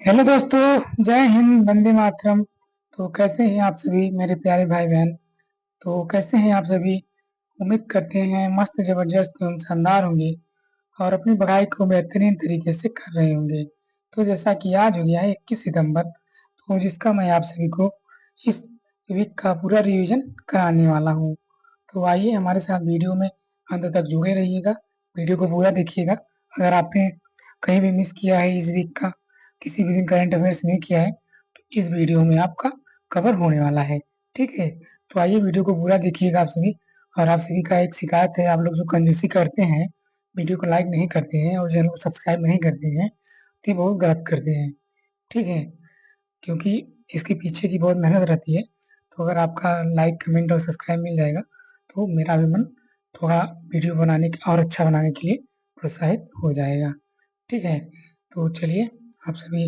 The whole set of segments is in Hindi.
हेलो दोस्तों, जय हिंद, वंदे मातरम। तो कैसे हैं आप सभी मेरे प्यारे भाई बहन। तो कैसे हैं आप सभी। उम्मीद करते हैं मस्त जबरदस्त एवं शानदार होंगे और अपनी पढ़ाई को बेहतरीन तरीके से कर रहे होंगे। तो जैसा कि आज हो गया है 21 सितंबर, तो जिसका मैं आप सभी को इस वीक का पूरा रिवीजन कराने वाला हूँ। तो आइए हमारे साथ वीडियो में अंत तक जुड़े रहिएगा। वीडियो को पूरा देखिएगा। अगर आपने कहीं भी मिस किया है इस वीक का, किसी भी दिन करंट अफेयर्स नहीं किया है, तो इस वीडियो में आपका कवर होने वाला है। ठीक है, तो आइए वीडियो को पूरा देखिएगा आप सभी। और आप सभी का एक शिकायत है, आप लोग जो कंजूसी करते हैं, वीडियो को लाइक नहीं करते हैं और चैनल को सब्सक्राइब नहीं करते हैं, तो ये बहुत गलत करते हैं। ठीक है, क्योंकि इसके पीछे की बहुत मेहनत रहती है। तो अगर आपका लाइक कमेंट और सब्सक्राइब मिल जाएगा, तो मेरा भी मन थोड़ा वीडियो बनाने और अच्छा बनाने के लिए प्रोत्साहित हो जाएगा। ठीक है, तो चलिए आप सभी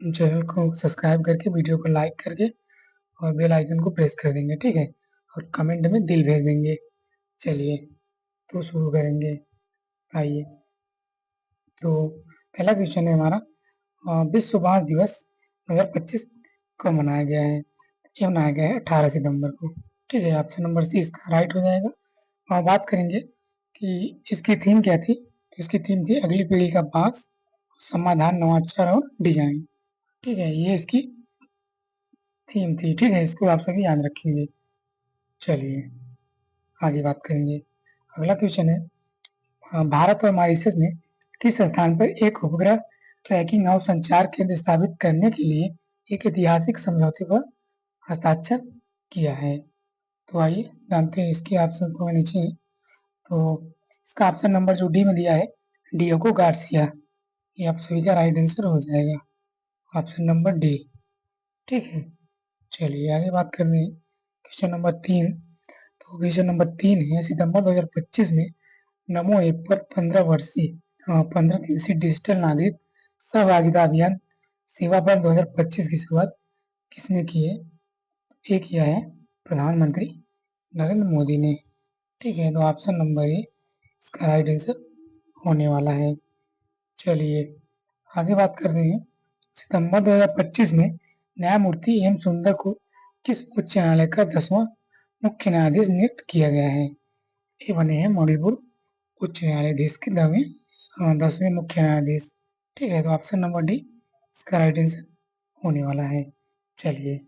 चैनल को सब्सक्राइब करके, वीडियो को लाइक करके और बेल आइकन को प्रेस कर देंगे। ठीक है, और कमेंट में दिल भेज देंगे। चलिए, तो शुरू करेंगे। आइए, तो पहला क्वेश्चन है हमारा, विश्व बांस दिवस 2025 कब मनाया गया है। ये मनाया गया है 18 सितंबर को। ठीक है, ऑप्शन नंबर सी इसका राइट हो जाएगा। और बात करेंगे कि इसकी थीम क्या थी। तो इसकी थीम थी अगली पीढ़ी का बांस, समाधान, नवाचार और डिजाइन। ठीक है, ये इसकी थीम थी। ठीक है, इसको आप सभी याद रखेंगे। चलिए आगे बात करेंगे। अगला क्वेश्चन है, भारत और मॉरिशस ने किस स्थान पर एक उपग्रह ट्रैकिंग और संचार केंद्र स्थापित करने के लिए एक ऐतिहासिक समझौते पर हस्ताक्षर किया है। तो आइए जानते हैं इसके ऑप्शन को नीचे। तो इसका ऑप्शन नंबर जो डी में दिया है, डियोगो गार्सिया, ये आप सभी का राइट आंसर हो जाएगा, ऑप्शन नंबर डी। ठीक है, चलिए आगे बात करते हैं। Question number 3। तो क्वेश्चन नंबर 3 है, सितंबर 2025 में नमो ऐप पर 15 दिवसीय डिजिटल नागरिक सहभागिता अभियान सेवा पर 2025 की शुरुआत किसने की है। ये किया है प्रधानमंत्री नरेंद्र मोदी ने। ठीक है, तो ऑप्शन नंबर ए इसका राइट आंसर होने वाला है। चलिए आगे बात कर रहे हैं। सितंबर 2025 में न्यायमूर्ति एम सुंदर को किस उच्च न्यायालय का 10वां मुख्य न्यायाधीश नियुक्त किया गया है। ये बने हैं मणिपुर उच्च न्यायाधीश के 10वें मुख्य न्यायाधीश। ठीक है, तो ऑप्शन नंबर डी इसका राइट आंसर होने वाला है। चलिए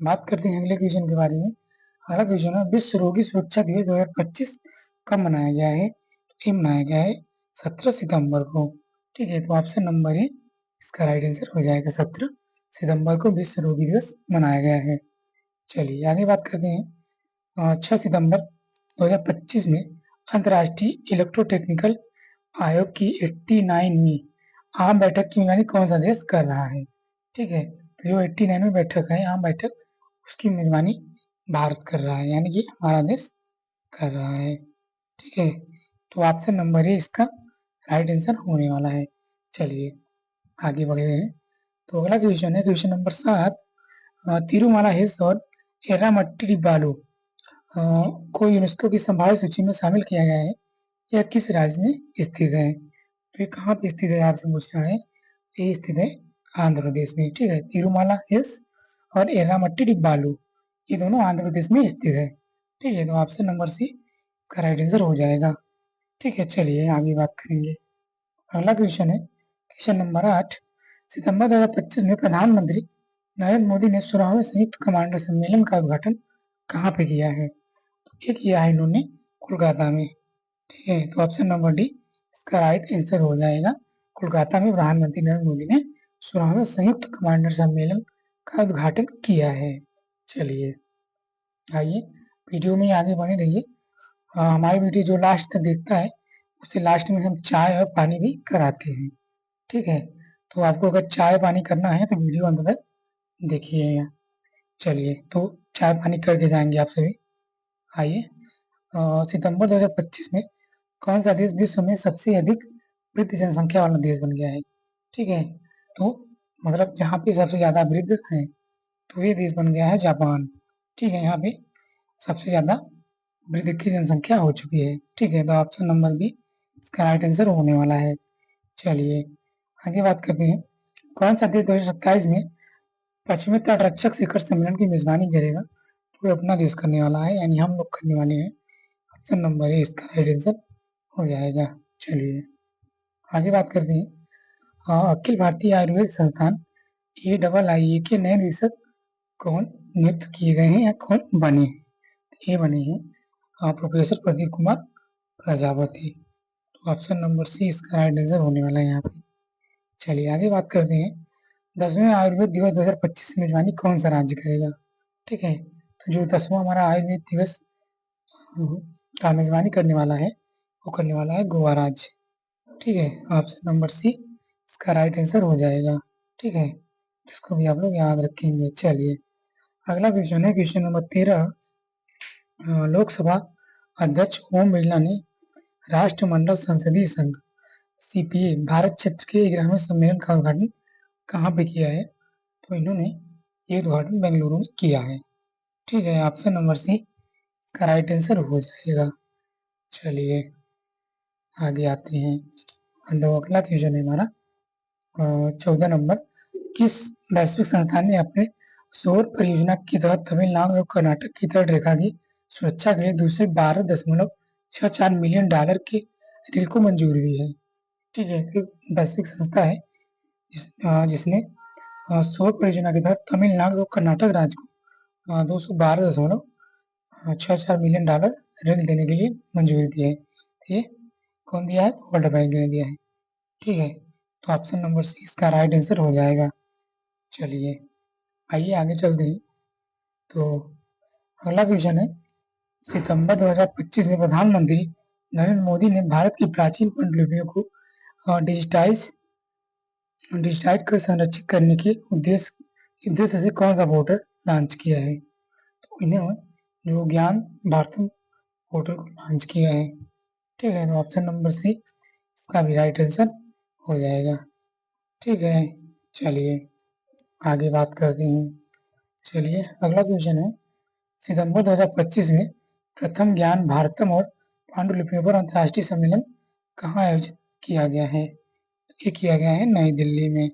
बात करते हैं अगले क्वेश्चन के बारे में। अगला क्वेश्चन है, विश्व रोगी सुरक्षा दिवस 2025 कब मनाया गया है। ये मनाया गया है 17 सितंबर को। ठीक है, तो ऑप्शन नंबर ए इसका राइट आंसर हो जाएगा, 17 सितंबर को विश्व रोगी दिवस मनाया गया है। चलिए आगे बात करते हैं। 6 सितंबर 2025 में अंतर्राष्ट्रीय इलेक्ट्रोटेक्निकल आयोग की 89वीं आम बैठक की मेजबानी कौन सा देश कर रहा है। ठीक है, तो जो 89वीं बैठक है, आम बैठक, उसकी मेजबानी भारत कर रहा है, यानी कि हमारा देश कर रहा है। ठीक है, तो ऑप्शन नंबर ए इसका राइट आंसर होने वाला है। चलिए आगे बढ़ रहे हैं। तो अगला क्वेश्चन है क्वेश्चन नंबर 7। तिरुमाला हिल्स और एरामट्टी बालू को यूनेस्को की संभावित सूची में शामिल किया गया है। यह किस राज्य में स्थित है। तो ये कहाँ पे स्थित है आपसे पूछ रहा है। ये स्थित है आंध्र प्रदेश में। ठीक है, तिरुमाला हिल्स और एरामट्टी बालू, ये दोनों आंध्र प्रदेश में स्थित है। ठीक है, तो ऑप्शन नंबर सी का राइट आंसर हो जाएगा। ठीक है, चलिए आगे बात करेंगे। अगला क्वेश्चन है क्वेश्चन नंबर 8। सितंबर 2025 में प्रधानमंत्री नरेंद्र मोदी ने 16वें संयुक्त कमांडर सम्मेलन का उद्घाटन कहाँ पे किया है। ये किया है इन्होंने कोलकाता में। ठीक है, तो ऑप्शन नंबर डी इसका राइट आंसर हो जाएगा। कोलकाता में प्रधानमंत्री नरेंद्र मोदी ने 16वें संयुक्त कमांडर सम्मेलन का उद्घाटन किया है। चलिए आइए वीडियो में आगे बने रहिए। हमारी वीडियो जो लास्ट तक देखता है, उससे लास्ट में हम चाय और पानी भी कराते हैं। ठीक है, तो आपको अगर चाय पानी करना है तो वीडियो अंत तक देखिएगा। चलिए, तो चाय पानी करके जाएंगे आप सभी। आइए, सितंबर 2025 में कौन सा देश विश्व में सबसे अधिक वृद्ध जनसंख्या वाला देश बन गया है। ठीक है, तो मतलब जहाँ पे सबसे ज्यादा वृद्ध है, तो ये देश बन गया है जापान। ठीक है, यहाँ पे सबसे ज्यादा वृद्ध की जनसंख्या हो चुकी है। ठीक है, तो ऑप्शन नंबर बी इसका राइट आंसर होने वाला है। चलिए आगे बात करते हैं। कौन सा देश 2027 में पश्चिमी तट रक्षक शिखर सम्मेलन की मेजबानी करेगा? तो ये अपना देश करने वाला है, यानी हम लोग करने वाले हैं। ऑप्शन नंबर ए इसका राइट आंसर हो जाएगा। चलिए आगे बात करते हैं। अखिल भारतीय आयुर्वेद संस्थान AIIA के नए निदेशक कौन नियुक्त किए गए हैं या कौन बने हैं? ये बने हैं प्रोफेसर प्रदीप कुमार प्रजापति। तो ऑप्शन नंबर सी इसका राइट आंसर होने वाला है यहाँ पे। चलिए आगे बात करते हैं। 10वें आयुर्वेद दिवस 2025 की मेजबानी कौन सा राज्य करेगा? ठीक है, तो जो 10वां हमारा आयुर्वेद दिवस का मेजबानी करने वाला है वो करने वाला है गोवा राज्य। ठीक है, ऑप्शन नंबर सी इसका राइट आंसर हो जाएगा। ठीक है, इसको भी आप लोग याद रखेंगे। चलिए अगला क्वेश्चन है क्वेश्चन नंबर 13। लोकसभा अध्यक्ष ओम बिरला ने राष्ट्रमंडल संसदीय संघ CPA भारत क्षेत्र के 11वें सम्मेलन का उद्घाटन कहाँ पे किया है? तो इन्होंने ये उद्घाटन बेंगलुरु में किया है। ठीक है, ऑप्शन नंबर सी इसका राइट आंसर हो जाएगा। चलिए आगे आते हैं। दो अगला क्वेश्चन है हमारा 14 नंबर। किस वैश्विक संस्थान ने अपने सौर परियोजना के तहत तमिलनाडु और कर्नाटक की तट रेखा की सुरक्षा के लिए दूसरे 12.64 मिलियन डॉलर के डील को मंजूरी दी है? ठीक है, एक वैश्विक संस्था है जिसने सौर परियोजना के तहत तमिलनाडु और कर्नाटक राज्य को 212.64 मिलियन डॉलर ऋण देने के लिए मंजूरी दी है। ये कौन दिया है? वर्ल्ड बैंक ने दिया है। ठीक है, तो ऑप्शन नंबर सी इसका राइट आंसर हो जाएगा। चलिए आइए आगे चलते हैं। तो अगला क्वेश्चन है सितंबर 2025 में प्रधानमंत्री नरेंद्र मोदी ने भारत की प्राचीन पांडुलिपियों को डिजिटाइज कर संरक्षित करने के उद्देश्य से कौन सा पोर्टल लॉन्च किया है? तो इन्हें जो ज्ञान भारतम पोर्टल को लॉन्च किया है। ठीक है, तो ऑप्शन नंबर सी इसका भी राइट आंसर हो जाएगा। ठीक है, चलिए आगे बात करते हैं। चलिए अगला क्वेश्चन है सितंबर 2025 में प्रथम ज्ञान भारतम और पांडुलिपियों पर अंतर्राष्ट्रीय सम्मेलन कहाँ आयोजित किया गया है? ये किया गया है नई दिल्ली में।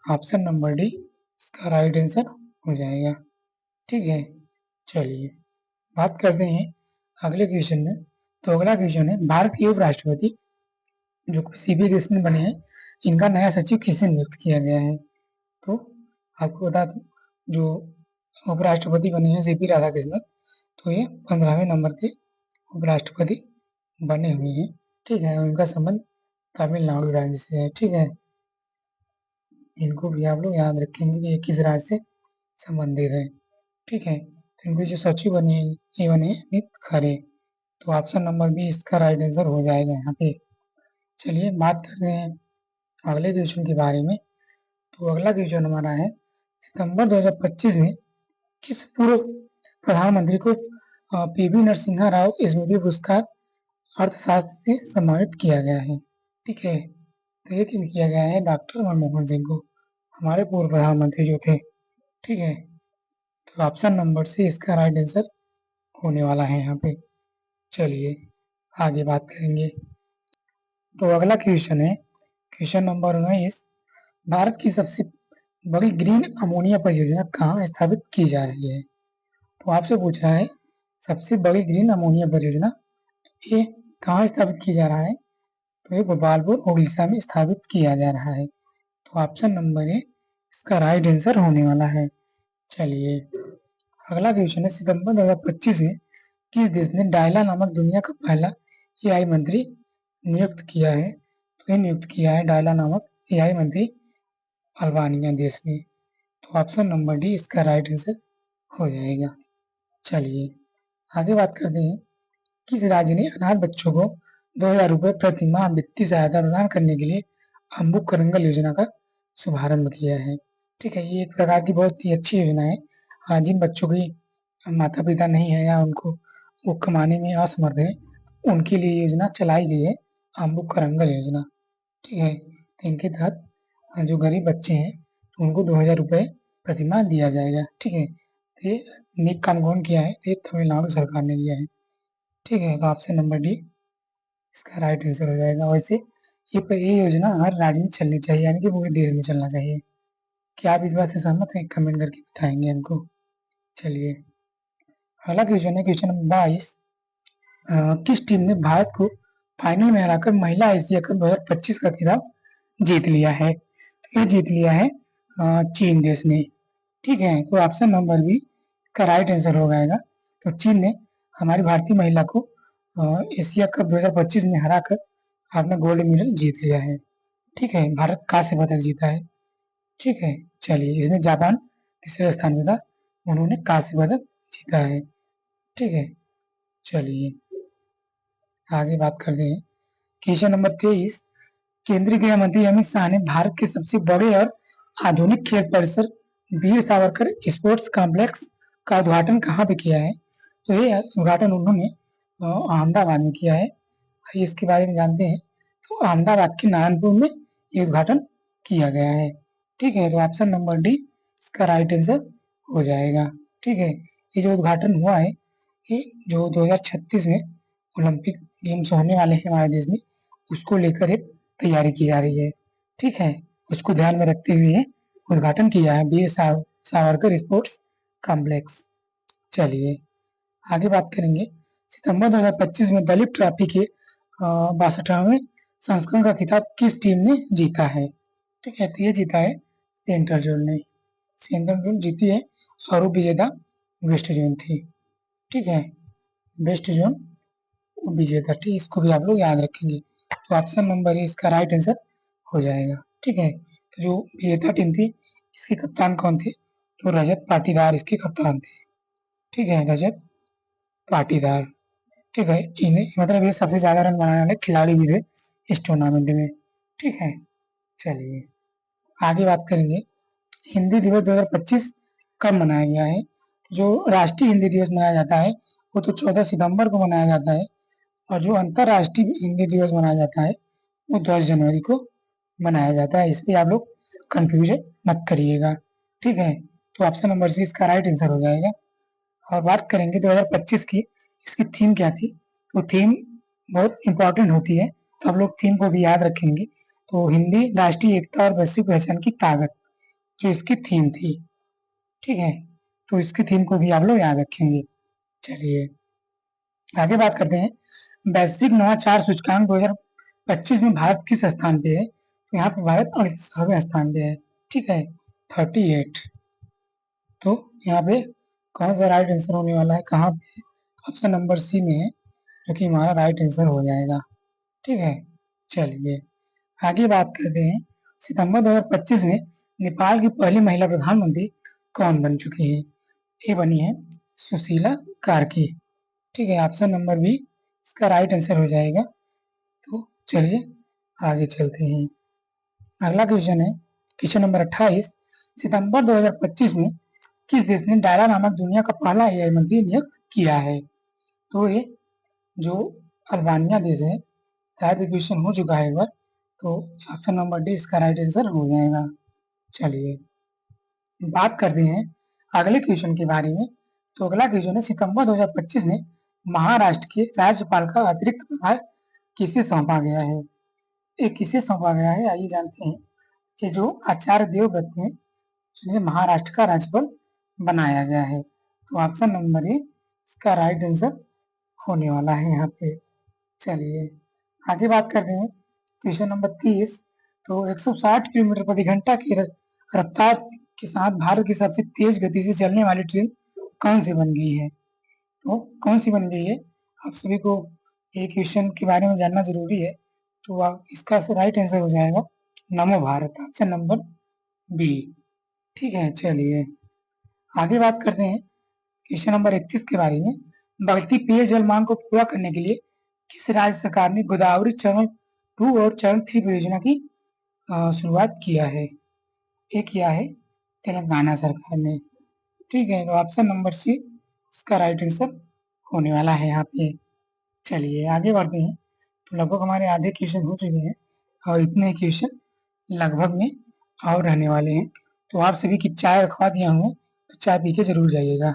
ऑप्शन नंबर डी इसका राइट आंसर हो जाएगा। ठीक है, चलिए बात करते हैं अगले क्वेश्चन में। तो अगला क्वेश्चन है भारत के उपराष्ट्रपति जो CP कृष्णन बने हैं इनका नया सचिव किसे नियुक्त किया गया है? तो आपको बता दूं जो उपराष्ट्रपति बने हैं CP राधाकृष्णन, तो ये 15वें नंबर के उपराष्ट्रपति बने हुए हैं। ठीक है, उनका संबंध तमिलनाडु राज्य से है। ठीक है, इनको भी आप लोग याद रखेंगे कि ये किस राज्य से संबंधित है। ठीक है, तो इनके जो सचिव बने हैं ये बने अमित खरे। तो ऑप्शन नंबर बी इसका राइट आंसर हो जाएगा यहाँ पे। चलिए बात कर रहे हैं अगले क्वेश्चन के बारे में। तो अगला क्वेश्चन हमारा है सितंबर 2025 में किस पूर्व प्रधानमंत्री को PV नरसिम्हा राव स्मृति पुरस्कार अर्थशास्त्र से सम्मानित किया गया है? ठीक है, तो ये किन किया गया है? डॉक्टर मनमोहन सिंह को, हमारे पूर्व प्रधानमंत्री जो थे। ठीक है, तो ऑप्शन नंबर सी इसका राइट आंसर होने वाला है यहाँ पे। चलिए आगे बात करेंगे। तो अगला क्वेश्चन है क्वेश्चन नंबर 19। भारत की सबसे बड़ी ग्रीन अमोनिया परियोजना कहाँ स्थापित की जा रही है? तो आपसे पूछ रहा है सबसे बड़ी ग्रीन अमोनिया परियोजना ये कहाँ स्थापित की जा रहा है? तो ये गोपालपुर उड़ीसा में स्थापित किया जा रहा है। तो ऑप्शन नंबर ए इसका राइट आंसर होने वाला है। चलिए अगला क्वेश्चन है सितंबर 2025 में किस देश ने डायला नामक दुनिया का पहला AI मंत्री नियुक्त किया है? तो ये नियुक्त किया है डायला नामक AI मंत्री अल्बानिया देश ने। तो ऑप्शन नंबर डी इसका राइट आंसर हो जाएगा। चलिए आगे बात करते हैं किस राज्य ने अनाथ बच्चों को 2000 रुपये प्रति माह वित्तीय सहायता प्रदान करने के लिए अम्बुक करंगल योजना का शुभारंभ किया है? ठीक है, ये एक प्रकार की बहुत ही अच्छी योजना है। जिन बच्चों की माता पिता नहीं है या उनको वो कमाने में असमर्थ है उनके लिए योजना चलाई गई है अम्बुक करंगल योजना। ठीक है, तो इनके तहत जो गरीब बच्चे हैं उनको 2000 रुपये प्रति माह दिया जाएगा। ठीक है, ये नेक काम कौन किया है? ये तमिलनाडु सरकार ने दिया है। ठीक है, तो ऑप्शन नंबर डी इसका राइट आंसर हो जाएगा। वैसे ये योजना हर राज्य में चलनी चाहिए, यानी कि पूरे देश में चलना चाहिए। क्या आप इस बात से सहमत हैं? कमेंट करके बताएंगे हमको। चलिए, अगला क्वेश्चन है क्वेश्चन नंबर 22। किस टीम ने भारत को फाइनल में हराकर महिला एशिया कप 2025 का खिताब जीत लिया है? तो ये जीत लिया है चीन देश ने। ठीक है, तो ऑप्शन नंबर बी का राइट आंसर हो जाएगा। तो चीन ने हमारी भारतीय महिला को एशिया कप 2025 में हराकर अपना गोल्ड मेडल जीत लिया है। ठीक है, भारत कांस्य पदक जीता है। ठीक है, चलिए, इसमें जापान तीसरे स्थान पे था, उन्होंने कांस्य पदक जीता है। ठीक है, चलिए आगे बात करते हैं। Question number 23। केंद्रीय गृह मंत्री अमित शाह ने भारत के सबसे बड़े और आधुनिक खेल परिसर वीर सावरकर स्पोर्ट्स कॉम्प्लेक्स का उद्घाटन कहाँ पे किया है? तो ये उद्घाटन उन्होंने अहमदाबाद में किया है। आइए इसके बारे में जानते हैं। तो अहमदाबाद के नारायणपुर में ये उद्घाटन किया गया है। ठीक है, तो ऑप्शन नंबर डी इसका राइट आंसर हो जाएगा। ठीक है, ये जो उद्घाटन हुआ है, ये जो 2036 में ओलंपिक गेम्स होने वाले हैं हमारे देश में, उसको लेकर एक तैयारी की जा रही है। ठीक है, उसको ध्यान में रखते हुए उद्घाटन किया है वीर सावरकर स्पोर्ट्स कॉम्प्लेक्स। चलिए आगे बात करेंगे। सितंबर 2025 में दलीप ट्रॉफी के 62वें संस्करण का खिताब किस टीम ने जीता है? ठीक है, तो ये जीता है सेंट्रल जोन ने। सेंट्रल जोन जीती है और विजेता वेस्ट जोन थी। ठीक है, वेस्ट जोन विजेता थी, इसको भी आप लोग याद रखेंगे। तो ऑप्शन नंबर ए इसका राइट आंसर हो जाएगा। ठीक है, तो जो विजेता टीम थी, इसके कप्तान कौन थे? तो रजत पाटीदार इसके कप्तान थे। ठीक है, रजत पाटीदार। ठीक है, इन्हें मतलब ये सबसे ज्यादा रन बनाने वाले खिलाड़ी भी थे इस टूर्नामेंट में। ठीक है, चलिए आगे बात करेंगे। हिंदी दिवस 2025 कब मनाया गया है? जो राष्ट्रीय हिंदी दिवस मनाया जाता है वो तो 14 सितंबर को मनाया जाता है, और जो अंतर्राष्ट्रीय हिंदी दिवस मनाया जाता है वो 10 जनवरी को मनाया जाता है। इस पे आप लोग कंफ्यूजन मत करिएगा। ठीक है, तो ऑप्शन नंबर सी इसका राइट आंसर हो जाएगा। और बात करेंगे 2025 की, इसकी थीम क्या थी? तो थीम बहुत इंपॉर्टेंट होती है, तो आप लोग थीम को भी याद रखेंगे। तो हिंदी राष्ट्रीय एकता और वैश्विक पहचान की ताकत, जो इसकी थीम थी। ठीक है, तो इसकी थीम को भी आप लोग याद रखेंगे। चलिए आगे बात करते हैं। वैश्विक नवाचार सूचकांक 2025 में भारत किस स्थान पे है? तो यहाँ पे भारत 38वें स्थान पे है। ठीक है, 38। तो यहाँ पे कौन सा राइट आंसर होने वाला है, कहाँ पे? ऑप्शन नंबर सी में है, जो कि हमारा राइट आंसर हो जाएगा। ठीक है, चलिए आगे बात करते हैं। सितंबर 2025 में नेपाल की पहली महिला प्रधानमंत्री कौन बन चुकी है? ये बनी है सुशीला कार्की। ठीक है, ऑप्शन नंबर बी इसका राइट आंसर हो जाएगा। तो चलिए आगे चलते हैं। अगला क्वेश्चन है क्वेश्चन नंबर 28। सितंबर 2025 में किस देश ने डायरा नामक दुनिया का पहला एआई मंत्री नियुक्त किया है? तो ये जो अल्बानिया देश है, शायद क्वेश्चन हो चुका है एक बार। तो ऑप्शन नंबर डी इसका राइट आंसर हो जाएगा। चलिए बात करते हैं अगले क्वेश्चन के बारे में। तो अगला क्वेश्चन है सितंबर 2025 में महाराष्ट्र के राज्यपाल का अतिरिक्त प्रभार किसे सौंपा गया है? ये किसे सौंपा गया है, आइए जानते हैं। ये जो आचार्य देवव्रत हैं, जिन्हें महाराष्ट्र का राज्यपाल बनाया गया है। तो ऑप्शन नंबर ए इसका राइट आंसर होने वाला है यहाँ पे। चलिए आगे बात करते हैं क्वेश्चन नंबर 30। तो 160 किलोमीटर प्रति घंटा की रफ्तार के साथ भारत की सबसे तेज गति से चलने वाली ट्रेन कौन सी बन गई है? तो कौन सी बन गई है? आप सभी को ये क्वेश्चन के बारे में जानना जरूरी है। तो आप इसका राइट आंसर हो जाएगा नमो भारत, ऑप्शन नंबर बी। ठीक है, चलिए आगे बात करते हैं क्वेश्चन नंबर 31 के बारे में। बढ़ती पेयजल मांग को पूरा करने के लिए किस राज्य सरकार ने गोदावरी चरण 2 और चरण 3 परियोजना की शुरुआत किया है? ये किया है तेलंगाना सरकार ने। ठीक है, तो ऑप्शन नंबर सी इसका राइट आंसर होने वाला है यहाँ पे। चलिए आगे बढ़ते हैं। तो लगभग हमारे आधे क्वेश्चन हो चुके हैं, और इतने क्वेश्चन लगभग में और रहने वाले हैं। तो आप सभी की चाय रखवा दिया हूँ, तो चाय पी के जरूर जाइएगा।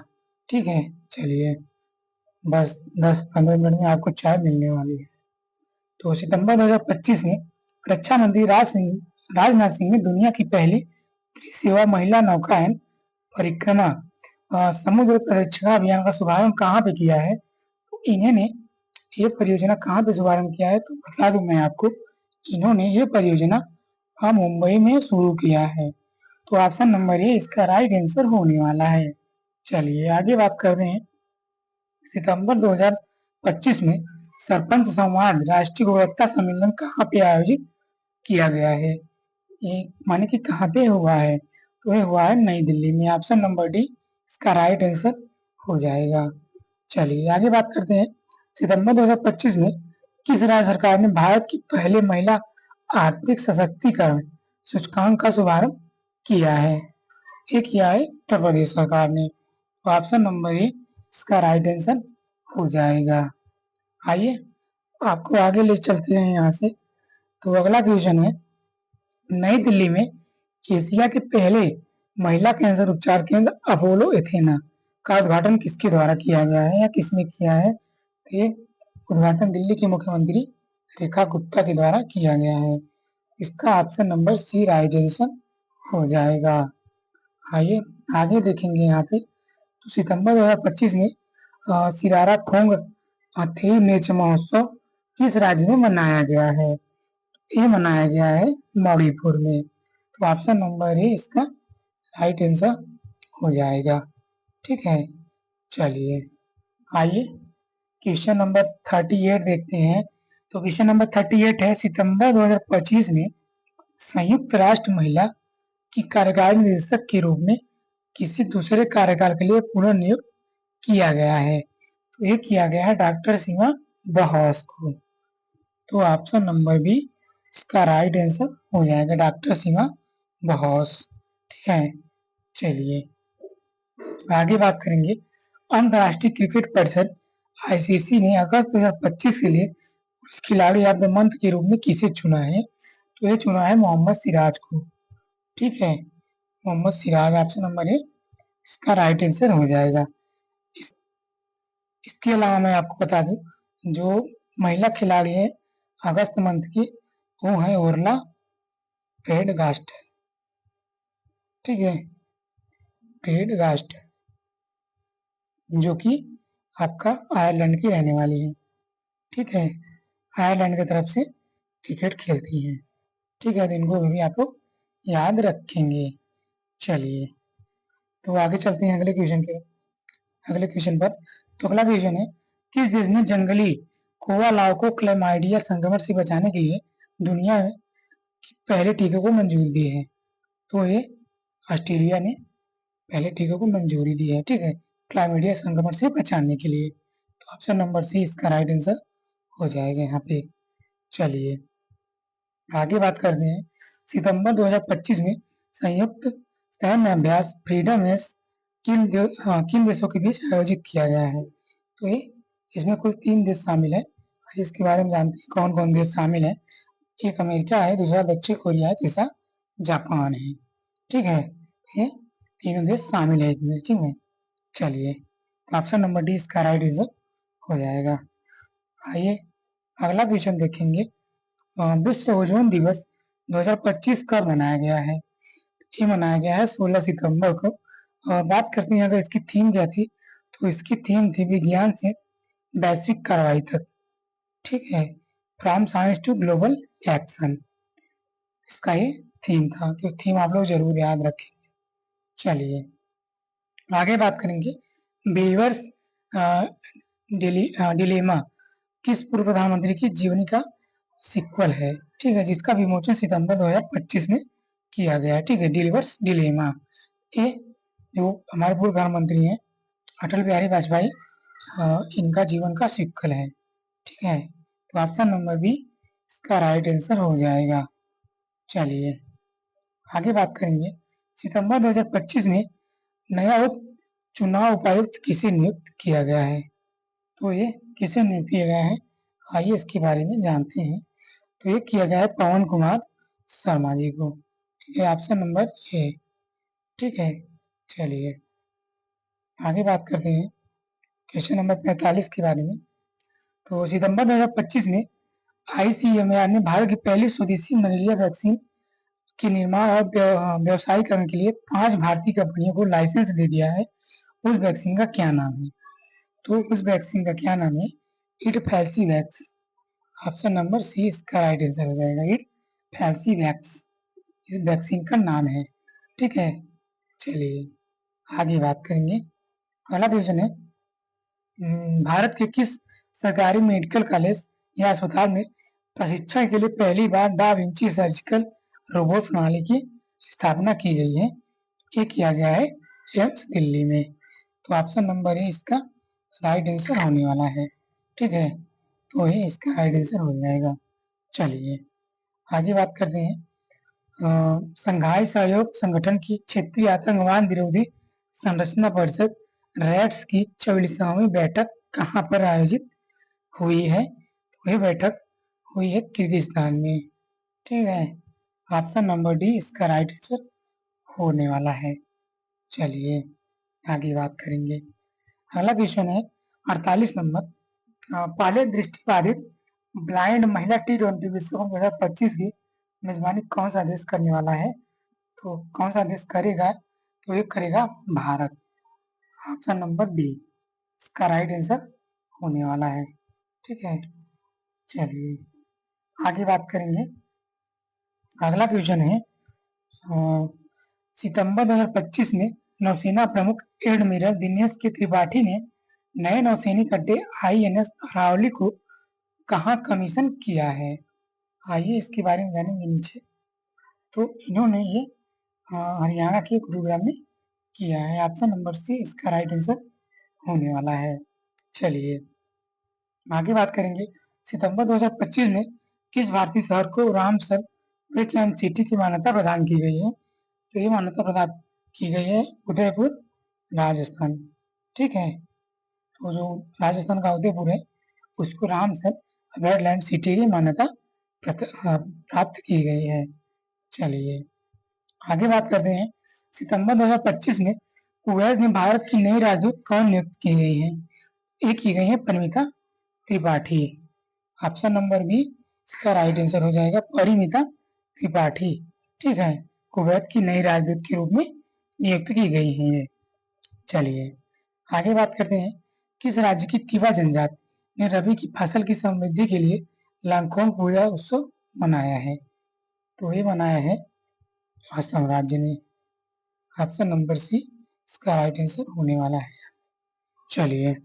ठीक है, चलिए बस 10-15 मिनट में आपको चाय मिलने वाली है। तो सितंबर 2025 में रक्षा मंत्री राजनाथ सिंह ने दुनिया की पहली त्रिसेवा महिला नौकायन परिक्रमा समुद्र परिरक्षण अभियान का शुभारंभ कहाँ पे किया है? तो इन्होंने ये परियोजना कहाँ पे शुभारंभ किया है? तो बता दूं मैं आपको, इन्होंने ये परियोजना मुंबई में शुरू किया है। तो ऑप्शन नंबर ए इसका राइट आंसर होने वाला है। चलिए आगे बात कर रहे हैं। सितंबर 2025 में सरपंच संवाद राष्ट्रीय गुणवत्ता सम्मेलन कहाँ पे आयोजित किया गया है? ये माने कि कहाँ पे हुआ है? तो ये हुआ है नई दिल्ली में। ऑप्शन नंबर डी इसका राइट आंसर हो जाएगा। चलिए आगे बात करते हैं। सितंबर 2025 में किस राज्य सरकार ने भारत की पहले महिला आर्थिक सशक्तिकरण सूचकांक का शुभारंभ किया है? ये किया है उत्तर प्रदेश सरकार ने। तो ऑप्शन नंबर ए इसका राइट आंसर हो जाएगा। आइए आपको आगे ले चलते हैं यहाँ से। तो अगला क्वेश्चन है, नई दिल्ली में एशिया के पहले महिला कैंसर उपचार केंद्र अपोलो एथेना का उद्घाटन किसके द्वारा किया गया है या किसने किया है? तो ये उद्घाटन दिल्ली के मुख्यमंत्री रेखा गुप्ता के द्वारा किया गया है। इसका option number C right answer हो जाएगा। आइए आगे देखेंगे यहाँ पे। तो सितंबर 2025 में सिरारा खोंग थेई मिर्च महोत्सव किस राज्य में मनाया गया है? ये मनाया गया है मणिपुर में। तो ऑप्शन नंबर ए इसका राइट आंसर हो जाएगा। ठीक है, चलिए आइए क्वेश्चन नंबर 38 देखते हैं। तो क्वेश्चन नंबर 38 है, सितंबर 2025 में संयुक्त राष्ट्र महिला की कार्यकारी निदेशक के रूप में किसी दूसरे कार्यकाल के लिए पुनर्नियुक्त किया गया है? तो ये किया गया है डॉक्टर सीमा बहौस को। तो ऑप्शन नंबर बी इसका राइट आंसर हो जाएगा, डॉक्टर सीमा बहौस। ठीक है, चलिए आगे बात करेंगे। अंतर्राष्ट्रीय क्रिकेट परिषद आईसीसी ने अगस्त 2025 के लिए उस खिलाड़ी ऑफ द मंथ के रूप में किसे चुना है? तो ये चुना है मोहम्मद सिराज को। ठीक है, Mohammed Siraj option number A इसका राइट आंसर हो जाएगा। इसके अलावा मैं आपको बता दूं, जो महिला खिलाड़ी है अगस्त मंथ की, वो है उर्ला पेडगास्ट। ठीक है, पेडगास्ट जो कि आपका आयरलैंड की रहने वाली है। ठीक है, आयरलैंड की तरफ से क्रिकेट खेलती है। ठीक है, तो इनको भी आप लोग याद रखेंगे। चलिए तो आगे चलते हैं अगले क्वेश्चन पर। तो अगला क्वेश्चन है, किस देश ने जंगली कोवा लाव को क्लेमाइडिया संक्रमण से बचाने के लिए दुनिया में पहले टीके को मंजूरी दी है? तो ये ऑस्ट्रेलिया ने पहले टीके को मंजूरी दी है। ठीक है, क्लाइमीडिया संक्रमण से बचाने के लिए। तो ऑप्शन नंबर सी इसका राइट आंसर हो जाएगा यहाँ पे। चलिए आगे बात करते हैं। सितंबर 2025 में संयुक्त सैन्य अभ्यास फ्रीडम एस किन देशों के बीच आयोजित किया गया है? तो ये इसमें कुल 3 देश शामिल है, इसके बारे में जानते हैं कौन कौन देश शामिल है। एक अमेरिका है, दूसरा दक्षिण कोरिया है, तीसरा जापान है। ठीक है, ये तीनों देश शामिल है इसमें। ठीक है, चलिए ऑप्शन नंबर डी इसका राइट आंसर हो जाएगा। आइए अगला क्वेश्चन देखेंगे। विश्व ओजोन दिवस 2025 कब मनाया गया है? ये मनाया गया है 16 सितंबर को। बात करते हैं अगर इसकी थीम क्या थी, तो इसकी थीम थी विज्ञान से वैश्विक कार्रवाई तक। ठीक है, from science to global action, इसका ये थीम था। तो थीम आप लोग जरूर याद रखें। चलिए आगे बात करेंगे। बीवर्स डिलेमा किस पूर्व प्रधानमंत्री की जीवनी का सिक्वल है? ठीक है, जिसका विमोचन सितंबर 2025 में किया गया है। ठीक है, डिलीवर्स डिलेमा, ये जो हमारे पूर्व प्रधानमंत्री हैं अटल बिहारी वाजपेयी, इनका जीवन का सिक्वल है। ठीक है, तो ऑप्शन नंबर बी इसका राइट आंसर हो जाएगा। चलिए आगे बात करेंगे। सितंबर 2025 में नया चुनाव उपायुक्त किसे नियुक्त किया गया है? तो ये किसे नियुक्त किया गया है, आइए इसके बारे में जानते हैं। तो ये किया गया है पवन कुमार शर्मा जी को। ठीक है, ऑप्शन नंबर ए। ठीक है, चलिए आगे बात करते हैं क्वेश्चन नंबर 45 के बारे में। तो सितंबर 2025 में आईसीएमआर ने भारत की पहली स्वदेशी मलेरिया वैक्सीन के निर्माण और व्यवसायीकरण के लिए 5 भारतीय कंपनियों को लाइसेंस दे दिया है। उस वैक्सीन का क्या नाम है? तो उस वैक्सीन का क्या नाम है? इटफैल्सीवैक्स। ऑप्शन नंबर सी इसका राइट आंसर हो जाएगा। इटफैल्सीवैक्स इस वैक्सीन का नाम है। ठीक है, चलिए आगे बात करेंगे। अगला क्वेश्चन है, भारत के किस सरकारी मेडिकल कॉलेज या अस्पताल में प्रशिक्षण के लिए पहली बार डा विंची सर्जिकल रोबोट प्रणाली की स्थापना की गई है? ये किया गया है एम्स दिल्ली में। तो ऑप्शन नंबर ए इसका राइट आंसर होने वाला है। ठीक है, तो ये इसका राइट आंसर हो जाएगा। चलिए आगे बात करते हैं। संघाई सहयोग संगठन की क्षेत्रीय आतंकवाद विरोधी संरचना परिषद रैट्स की 44वीं बैठक कहाँ पर आयोजित हुई है? तो ये बैठक हुई है किर्गिस्तान में। ठीक है, ऑप्शन नंबर डी इसका राइट आंसर होने वाला है। चलिए आगे बात करेंगे। अगला क्वेश्चन है 48 नंबर। पहले दृष्टिबाधित ब्लाइंड महिला T20 विश्व कप 2025 की मेजबानी कौन सा देश करने वाला है? तो कौन सा देश करेगा? तो ये करेगा भारत। ऑप्शन नंबर डी इसका राइट आंसर होने वाला है। ठीक है, चलिए आगे बात करेंगे। अगला क्वेश्चन है, सितंबर 2025 में नौसेना प्रमुख एडमिरल दिनेश के त्रिपाठी ने नए नौसैनिक अड्डे INS अरावली को कहाँ कमीशन किया है? आइए इसके बारे में जानेंगे नीचे। तो इन्होंने ये हरियाणा के गुरुग्राम में किया है। ऑप्शन नंबर सी इसका राइट आंसर होने वाला है। चलिए आगे बात करेंगे। सितंबर 2025 में किस भारतीय शहर को रामसर वेटलैंड सिटी की मान्यता प्रदान की गई है? तो ये मान्यता प्रदान की गई है उदयपुर, राजस्थान। ठीक है, तो जो राजस्थान का उदयपुर है उसको रामसर वेटलैंड सिटी की मान्यता प्राप्त की गई है। चलिए आगे बात करते हैं। सितंबर 2025 में कुवैत में भारत की नई राजदूत कौन नियुक्त की गई है? ये की गई है परिमिता त्रिपाठी। ऑप्शन नंबर बी इसका राइट आंसर हो जाएगा, परिमिता त्रिपाठी। ठीक है, कुवैत की नई राजदूत के रूप में नियुक्त की गई है ये। चलिए आगे बात करते हैं। किस राज्य की तिवा जनजाति ने रबी की फसल की समृद्धि के लिए लांगकोन पूजा उत्सव मनाया है? तो ये मनाया है असम राज्य ने। ऑप्शन नंबर सी इसका राइट आंसर होने वाला है। चलिए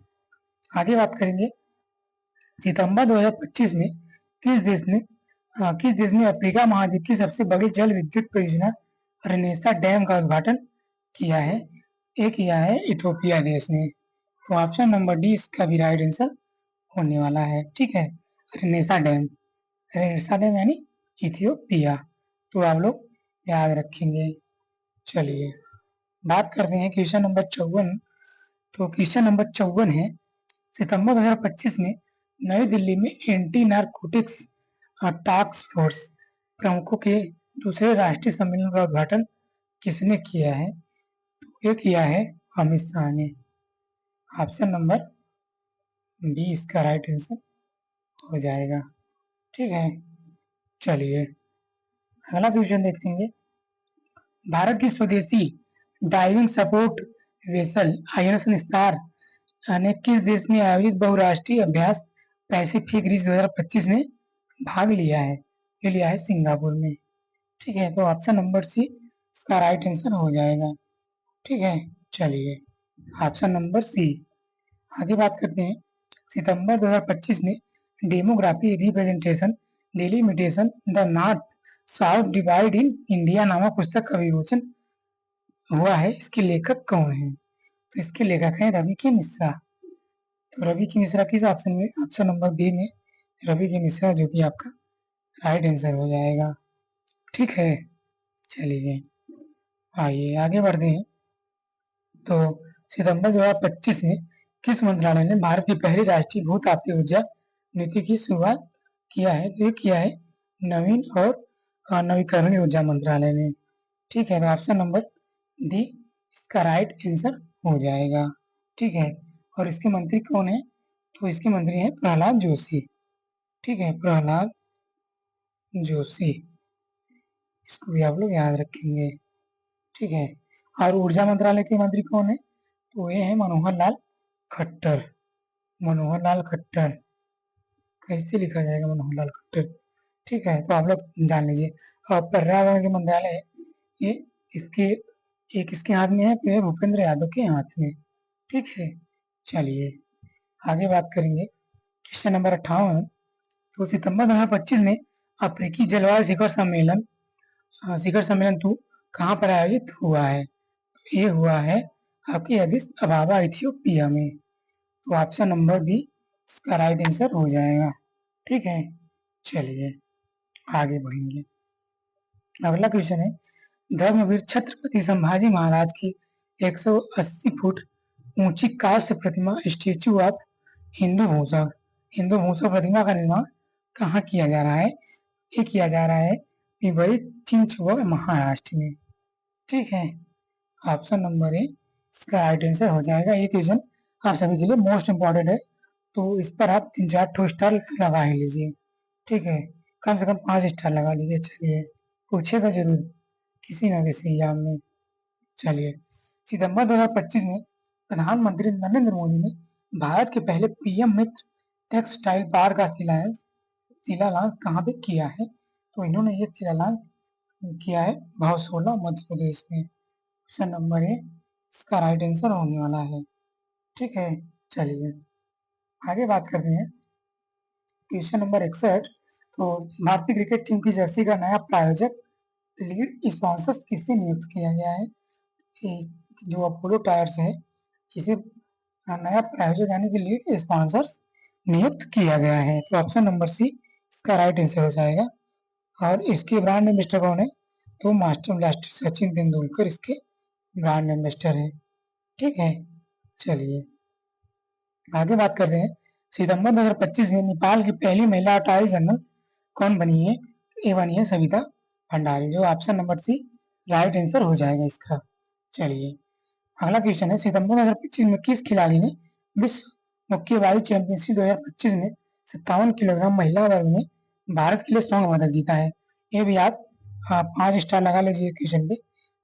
आगे बात करेंगे। सितंबर 2025 में किस देश ने अफ्रीका महाद्वीप की सबसे बड़ी जल विद्युत परियोजना रेनेसा डैम का उद्घाटन किया है? ये किया है इथोपिया देश ने। तो ऑप्शन नंबर डी इसका भी राइट आंसर होने वाला है। ठीक है, रेनेसा डैम, रेनेसा डैम यानी इथियोपिया। तो आप लोग याद रखेंगे। चलिए बात करते हैं क्वेश्चन नंबर 54। तो क्वेश्चन नंबर 54 है, सितंबर 2025 में नई दिल्ली में एंटी नारकोटिक्स टास्क फोर्स प्रमुखों के दूसरे राष्ट्रीय सम्मेलन का उद्घाटन किसने किया है? तो ये किया है अमित शाह ने। ऑप्शन नंबर बी इसका राइट आंसर हो जाएगा। ठीक है, चलिए अगला क्वेश्चन देखेंगे। भारत की स्वदेशी डाइविंग सपोर्ट वेसल INS निस्तार ने किस देश में आयोजित बहुराष्ट्रीय अभ्यास पैसिफिक रिच 2025 में भाग लिया है? ये लिया है सिंगापुर में। ठीक है, तो ऑप्शन नंबर सी इसका राइट आंसर हो जाएगा। ठीक है, चलिए ऑप्शन नंबर सी। आगे बात करते हैं। सितंबर 2025 में demography representation delimitation the north south divide in India नामक पुस्तक का विमोचन हुआ है। इसके लेखक कौन है? तो इसके लेखक हैं रवि के मिश्रा। तो रवि की मिश्रा किस ऑप्शन में? ऑप्शन नंबर बी में रवि के मिश्रा, जो कि आपका राइट आंसर हो जाएगा। ठीक है, चलिए आइए आगे बढ़ते हैं। तो सितंबर 2025 में किस मंत्रालय ने भारत की पहली राष्ट्रीय भू-तापीय ऊर्जा नीति की शुरुआत किया है? तो ये किया है नवीन और नवीकरणीय ऊर्जा मंत्रालय ने। ठीक है, तो ऑप्शन नंबर डी इसका राइट आंसर हो जाएगा। ठीक है, और इसके मंत्री कौन है? तो इसके मंत्री हैं प्रहलाद जोशी। ठीक है, प्रहलाद जोशी, इसको भी आप लोग याद रखेंगे। ठीक है, और ऊर्जा मंत्रालय के मंत्री कौन है? तो ये है मनोहर लाल खट्टर। मनोहर लाल खट्टर, कैसे लिखा जाएगा मनोहर लाल खट्टर? ठीक है, तो आप लोग जान लीजिए। और पर्यावरण के मंत्रालय है, ये इसके एक इसके हाथ में है, तो ये भूपेंद्र यादव के हाथ में। ठीक है, चलिए आगे बात करेंगे। Question number 58। तो सितंबर 2025 में अफ्रीकी जलवायु शिखर सम्मेलन 2 कहाँ पर आयोजित हुआ है? ये हुआ है आपकी एडिस अबाबा इथियोपिया में। तो ऑप्शन नंबर बी इसका राइट आंसर हो जाएगा। ठीक है, चलिए आगे बढ़ेंगे। अगला क्वेश्चन है, धर्मवीर छत्रपति संभाजी महाराज की 180 फुट ऊंची कांस्य प्रतिमा स्टेच्यू ऑफ हिंदू भूषण प्रतिमा का निर्माण कहाँ किया जा रहा है? ये किया जा रहा है पिंपरी चिंचवड महाराष्ट्र में। ठीक है, ऑप्शन नंबर ए इसका राइट आंसर हो जाएगा। ये क्वेश्चन आप सभी के लिए मोस्ट इम्पोर्टेंट है, तो इस पर आप 3-4 स्टार लगा ही लीजिए। ठीक है, कम से कम 5 स्टार लगा लीजिए। चलिए, पूछेगा जरूर किसी न किसी एग्जाम में। चलिए, सितंबर 2025 में प्रधानमंत्री नरेंद्र मोदी ने भारत के पहले पीएम मित्र टेक्सटाइल पार्क का शिलान्यास कहाँ पे किया है? तो इन्होंने ये शिलान्यास किया है भवसोला मध्य प्रदेश में। ऑप्शन नंबर ए इसका राइट आंसर होने वाला है। ठीक है, चलिए आगे बात करते हैं। Question number 61। तो भारतीय क्रिकेट टीम की जर्सी का नया प्रायोजक लीड स्पॉन्सर किसे नियुक्त किया गया है? कि जो अपोलो टायर्स है, इसे नया प्रायोजक यानी कि लीड स्पॉन्सर नियुक्त किया गया है। तो ऑप्शन नंबर सी इसका राइट आंसर हो जाएगा। और इसके ब्रांड एम्बेसडर कौन है? तो मास्टर ब्लास्टर सचिन तेंदुलकर इसके ब्रांड एम्बेसडर है। ठीक है, चलिए आगे बात करते हैं। सितंबर 2025 में नेपाल की पहली महिला अटॉर्नी जनरल कौन बनी है? ये बनी है सविता भंडारी, जो option number C right answer हो जाएगा इसका। चलिए अगला क्वेश्चन है, सितंबर 2025 में किस खिलाड़ी ने विश्व मुक्केबाजी चैंपियनशिप 2025 में 57 किलोग्राम महिला वर्ग में भारत के लिए स्वर्ण पदक जीता है? ये भी आप 5 स्टार लगा लीजिए क्वेश्चन पे।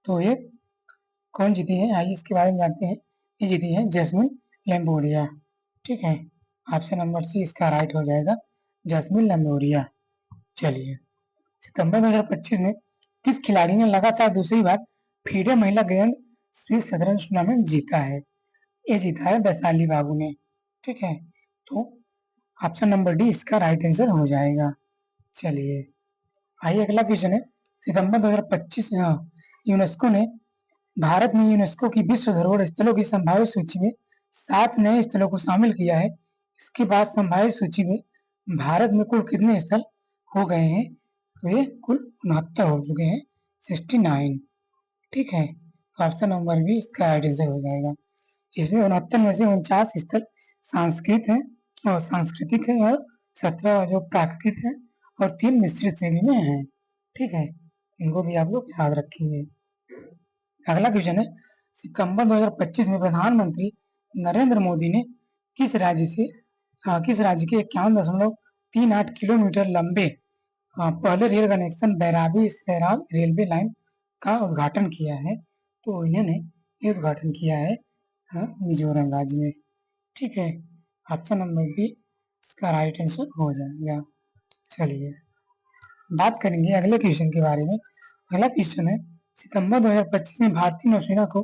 तो ये कौन जीती है, आइए इसके बारे में जानते हैं। ये जीती है जैस्मिन लेम्बोरिया। ठीक है, ऑप्शन नंबर सी इसका राइट हो जाएगा, जैस्मिन लेम्बोरिया। चलिए, सितंबर 2025 में किस खिलाड़ी ने लगातार दूसरी बार फीडे महिला ग्रैंड स्विस शतरंज टूर्नामेंट जीता है? ये जीता है वैशाली बाबू ने। ठीक है, तो ऑप्शन नंबर डी इसका राइट आंसर हो जाएगा। चलिए आइए अगला क्वेश्चन है, सितंबर 2025 में यूनेस्को ने भारत ने यूनेस्को की विश्व धरोहर स्थलों की संभावित सूची में 7 नए स्थलों को शामिल किया है। इसके बाद संभावित सूची में भारत में कुल कितने स्थल हो गए हैं? तो ये कुल 69 हो चुके हैं, 69। ठीक है, ऑप्शन नंबर बी इसका राइट आंसर हो जाएगा। इसमें 69 में से 49 स्थल सांस्कृतिक है और 17 जो प्राकृतिक है और 3 मिश्रित श्रेणी में है। ठीक है, इनको भी आप लोग याद रखेंगे। अगला क्वेश्चन है, सितंबर 2025 में प्रधानमंत्री नरेंद्र मोदी ने किस राज्य के 51.38 किलोमीटर लंबे पहले rail connection Bairabi Sairam railway line का उद्घाटन किया है? तो इन्होंने ये उद्घाटन किया है मिजोरम राज्य में। ठीक है, ऑप्शन नंबर बी इसका राइट आंसर हो जाएगा। चलिए बात करेंगे अगले क्वेश्चन के बारे में। अगला क्वेश्चन है, सितंबर 2025 में भारतीय नौसेना को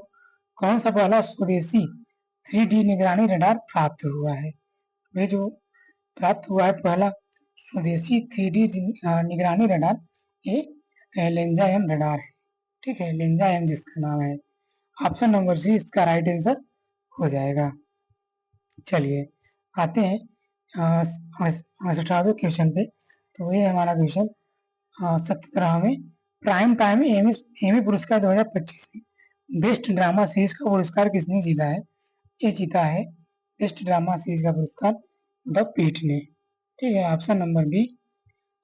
कौन सा पहला स्वदेशी 3D निगरानी रडार प्राप्त हुआ है? ये जो प्राप्त हुआ है पहला स्वदेशी 3D निगरानी रडार, ये लेंजा एम रडार है। ठीक है, लेंजा एम जिसका नाम है। ऑप्शन नंबर सी इसका राइट आंसर हो जाएगा। चलिए आते हैं 68वें क्वेश्चन पे। तो ये हमारा क्वेश्चन 17वें प्राइम टाइम एमी पुरस्कार 2025 में बेस्ट ड्रामा सीरीज का पुरस्कार किसने जीता है? ये जीता है बेस्ट ड्रामा सीरीज का पुरस्कार द पीठ ने। ठीक है, ऑप्शन नंबर बी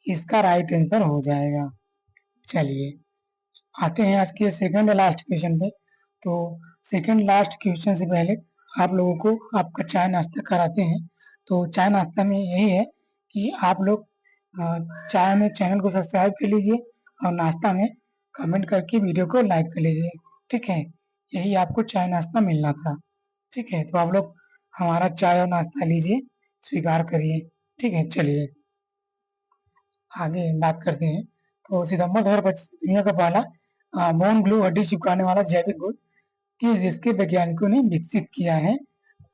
इसका राइट आंसर हो जाएगा। चलिए आते हैं आज के सेकंड लास्ट क्वेश्चन पे। तो सेकंड लास्ट क्वेश्चन से पहले आप लोगों को आपका चाय नाश्ता कराते हैं। तो चाय नाश्ता में यही है कि आप लोग चाय में चैनल को सब्सक्राइब कर लीजिए और नाश्ता में कमेंट करके वीडियो को लाइक कर लीजिए। ठीक है, यही आपको चाय नाश्ता मिलना था। ठीक है, तो आप लोग हमारा चाय और नाश्ता लीजिए, स्वीकार करिए। ठीक है, चलिए आगे बात करते हैं। तो सितंबर 2025 दुनिया का पहला बोन ग्लू हड्डी चिपकाने वाला जैविक गुण किस देश के वैज्ञानिकों ने विकसित किया है?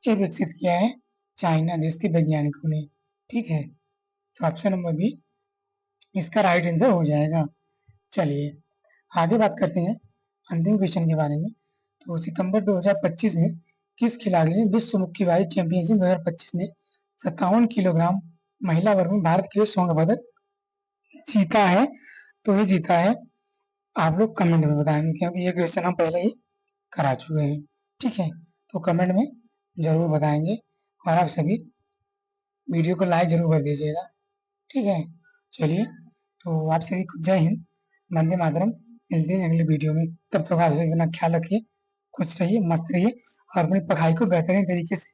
ये विकसित किया है चाइना देश के वैज्ञानिकों ने। ठीक है, तो ऑप्शन नंबर बी इसका राइट आंसर हो जाएगा। चलिए आगे बात करते हैं अंतिम क्वेश्चन के बारे में। तो सितंबर 2025 में किस खिलाड़ी ने विश्व मुक्केबाजी चैंपियनशिप 2025 में 57 किलोग्राम महिला वर्ग में भारत के लिए स्वर्ण पदक जीता है? तो ये जीता है, आप लोग कमेंट में बताएंगे क्योंकि ये क्वेश्चन हम पहले ही करा चुके हैं। ठीक है, तो कमेंट में जरूर बताएंगे और आप सभी वीडियो को लाइक जरूर कर दीजिएगा। ठीक है, चलिए तो आप सभी को जय हिंद, वंदे मातरम। मिलते हैं अगले वीडियो में, तब तक आप सभी अपना ख्याल रखिए, खुश रहिए, मस्त रहिए और अपनी पढ़ाई को बेहतरीन तरीके से